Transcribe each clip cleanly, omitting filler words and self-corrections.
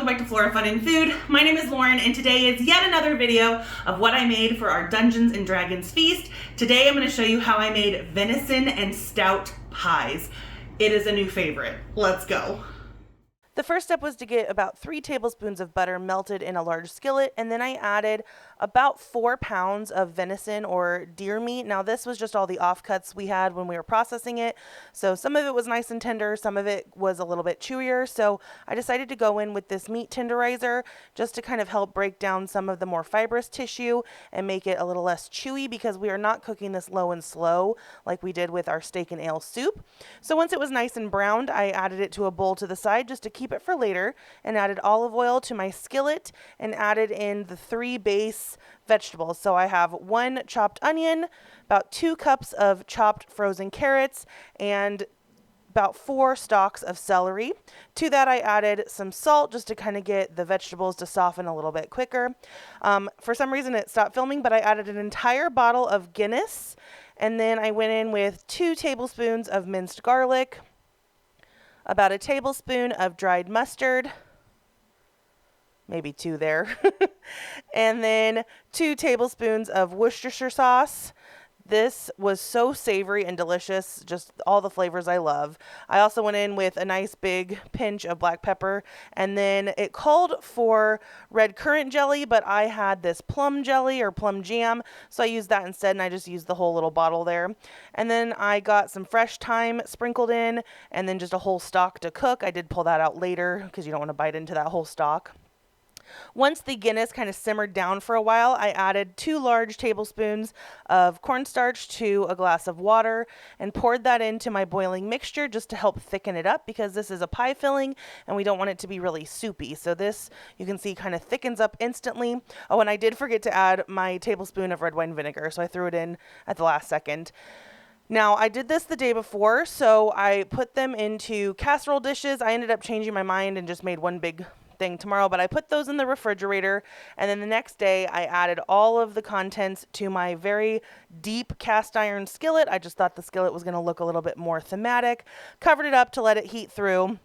welcome back to Flora Fun and Food. My name is Lauren and today is yet another video of what I made for our Dungeons and Dragons feast. Today I'm going to show you how I made venison and stout pies. It is a new favorite. Let's go. The first step was to get about 3 tablespoons of butter melted in a large skillet, and then I added about 4 pounds of venison or deer meat. Now this was just all the offcuts we had when we were processing it, so some of it was nice and tender, some of it was a little bit chewier, so I decided to go in with this meat tenderizer just to kind of help break down some of the more fibrous tissue and make it a little less chewy, because we are not cooking this low and slow like we did with our steak and ale soup. So once it was nice and browned, I added it to a bowl to the side just to keep it for later, and added olive oil to my skillet and added in the 3 base vegetables. So I have 1 chopped onion, about 2 cups of chopped frozen carrots, and about 4 stalks of celery. To that I added some salt just to kind of get the vegetables to soften a little bit quicker. For some reason it stopped filming, but I added an entire bottle of Guinness, and then I went in with 2 tablespoons of minced garlic, about a tablespoon of dried mustard, maybe 2 there, and then 2 tablespoons of Worcestershire sauce. This was so savory and delicious, just all the flavors I love. I also went in with a nice big pinch of black pepper, and then it called for red currant jelly, but I had this plum jelly or plum jam, so I used that instead, and I just used the whole little bottle there. And then I got some fresh thyme sprinkled in, and then just a whole stalk to cook. I did pull that out later because you don't want to bite into that whole stalk. Once the Guinness kind of simmered down for a while, I added 2 large tablespoons of cornstarch to a glass of water and poured that into my boiling mixture just to help thicken it up, because this is a pie filling and we don't want it to be really soupy. So this, you can see, kind of thickens up instantly. Oh, and I did forget to add my tablespoon of red wine vinegar, so I threw it in at the last second. Now, I did this the day before, so I put them into casserole dishes. I ended up changing my mind and just made one big thing tomorrow, but I put those in the refrigerator, and then the next day I added all of the contents to my very deep cast iron skillet. I just thought the skillet was going to look a little bit more thematic. Covered it up to let it heat through.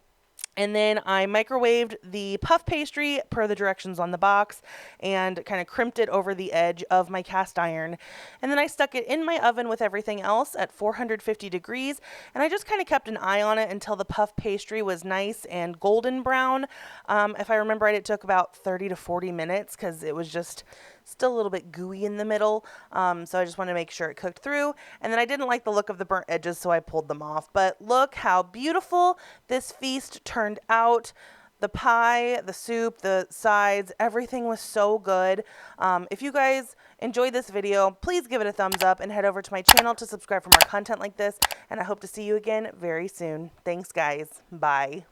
And then I microwaved the puff pastry per the directions on the box and kind of crimped it over the edge of my cast iron. And then I stuck it in my oven with everything else at 450 degrees. And I just kind of kept an eye on it until the puff pastry was nice and golden brown. If I remember right, it took about 30 to 40 minutes because it was just still a little bit gooey in the middle. So I just want to make sure it cooked through. And then I didn't like the look of the burnt edges, so I pulled them off. But look how beautiful this feast turned out. The pie, the soup, the sides, everything was so good. If you guys enjoyed this video, please give it a thumbs up and head over to my channel to subscribe for more content like this. And I hope to see you again very soon. Thanks, guys. Bye.